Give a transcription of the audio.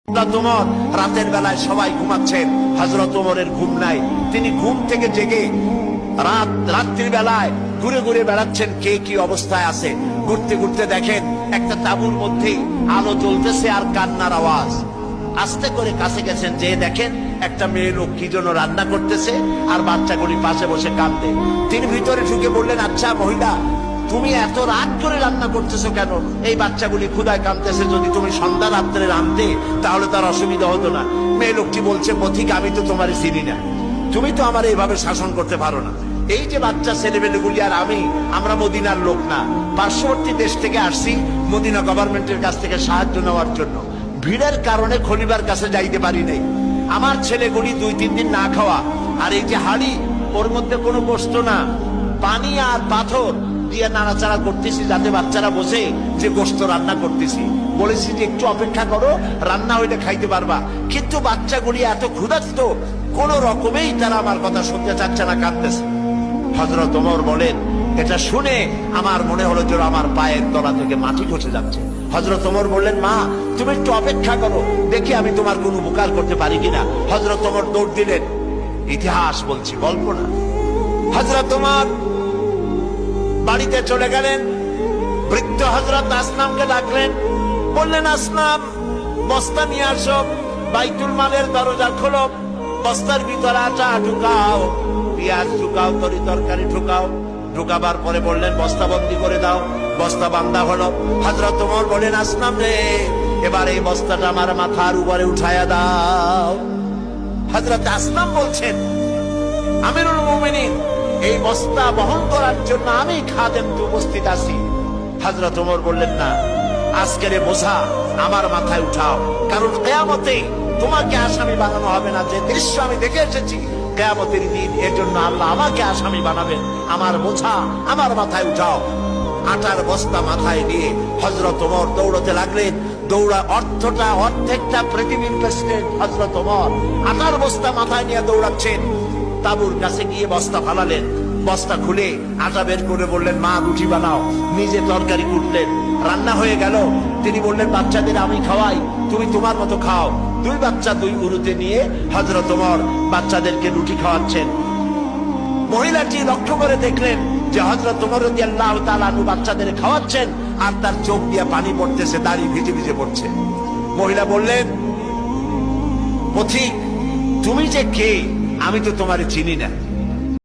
ওমর রাতের বেলায় সবাই ঘুমাচ্ছেন, হযরত ওমরের ঘুম নাই। তিনি ঘুম থেকে জেগে রাত্রির বেলায় ঘুরে ঘুরে বেড়াচ্ছেন কে কি অবস্থায় আছে। ঘুরতে ঘুরতে দেখেন একটা তাঁবুর মধ্যে আলো জ্বলতেছে আর কান্নার আওয়াজ। আস্তে করে কাছে গেছেন, যে দেখেন একটা মেয়ে লোক কি জন্য রান্না করতেছে আর বাচ্চাগুলি পাশে বসে কাঁদে। তিনি ভিতরে ঢুকে বললেন, আচ্ছা মহিলা, তুমি এত রাত করে রান্না করতেছো কেন? এই বাচ্চাগুলি ক্ষুধায় কাঁদতেছে, যদি তুমি সন্ধ্যা রাত্রে রাঁধতে তাহলে তার অসুবিধা হতো না। মেয়ে লোকটি বলছে, পথিক, আমি তো তোমার চিনি না, তুমি তো আমার এইভাবে শাসন করতে পারো না। এই যে বাচ্চা ছেলেমেয়েগুলি আর আমরা মদিনার লোক না, পার্শ্ববর্তী দেশ থেকে আসছি মদিনা গভর্নমেন্টের কাছ থেকে সাহায্য নেওয়ার জন্য। ভিড়ের কারণে খলিফার কাছে যাইতে পারি নাই। আমার ছেলেগুলি 2-3 দিন না খাওয়া, আর এই যে হাড়ি, ওর মধ্যে কোনো গোশত না, পানি আর পাথর দিয়ে নাড়াচাড়া করতেছি যাতে বাচ্চারা বসে যে গোশত রান্না করতেছি। বলেছি যে একটু অপেক্ষা করো, রান্না হইলে খাইতে পারবা। কিন্তু বাচ্চাগুলি এত ক্ষুধার্ত, কোন রকমেই তারা আমার কথা শুনতে চাচ্ছে না, কাঁদতেছে। হযরত ওমর বলেন, এটা শুনে আমার মনে হলো যে আমার পায়ের তলা থেকে মাটি খসে যাচ্ছে। হযরত ওমর বললেন, মা তুমি একটু অপেক্ষা করো, দেখি আমি তোমার কোনো উপকার করতে পারি কিনা। হযরত ওমর দৌড় দিলেন। ইতিহাস বলছি, গল্প না। হযরত ওমর বাড়িতে চলে গেলেন। বৃদ্ধ হযরত আসলামকে ডাকলেন, বললেন, আসলাম বস্তা নিয়ে আসো, বাইতুল মালের দরজা খোলো, বস্তার ভিতরে আটা ঢুকাও, পেঁয়াজ ঢুকাও, তরি তরকারি ঢুকাও। ঢুকাবার পরে বললেন, বস্তা বন্দি করে দাও। বস্তা বান্ধা হলো। হযরত ওমর বলেন, আসলাম রে, এবার এই বস্তাটা আমার মাথার উপরে উঠায়া দাও। হযরত আসলাম বলছেন, আমিরুল মুমিনিন, এই বস্তা বহন করার জন্য আমি খাদেম উপস্থিত আছি। হযরত ওমর বললেন, না, আজকের বোঝা আমার মাথায় উঠাও, কারণ কিয়ামতে তোমাকে আসামি বানানো হবে না। যে দৃশ্য আমি দেখে এসেছি কিয়ামতের দিন, এর জন্য আল্লাহ আমাকে আসামি বানাবেন। আমার বোঝা আমার মাথায় উঠাও। আটার বস্তা মাথায় নিয়ে হযরত ওমর দৌড়তে লাগলেন। অর্ধেকটা পৃথিবীর প্রেসিডেন্ট হযরত ওমর আটার বস্তা মাথায় নিয়ে দৌড়াচ্ছেন। তাঁবুর কাছে গিয়ে বস্তা ফালালেন। বস্তা খুলে আটা বের করে বললেন, মা রুটি বানাও। নিজে তরকারি কুটলেন, রান্না হয়ে গেল। তিনি বললেন, বাচ্চাদের আমি খাওয়াই, তুমি তোমার মতো খাও। 2 বাচ্চা 2 উরুতে নিয়ে হযরত ওমর বাচ্চাদেরকে রুটি খাওয়াচ্ছেন। মহিলাটি লক্ষ্য করে দেখলেন যে হযরত ওমর রাদিয়াল্লাহু তাআলা আনহু বাচ্চাদের খাওয়াচ্ছেন আর তার চোখ দিয়ে পানি পড়তেছে, দাড়ি ভিজে ভিজে পড়ছে। মহিলা বললেন, পথিক, তুমি যে কে? আমি তো তোমারে চিনি না।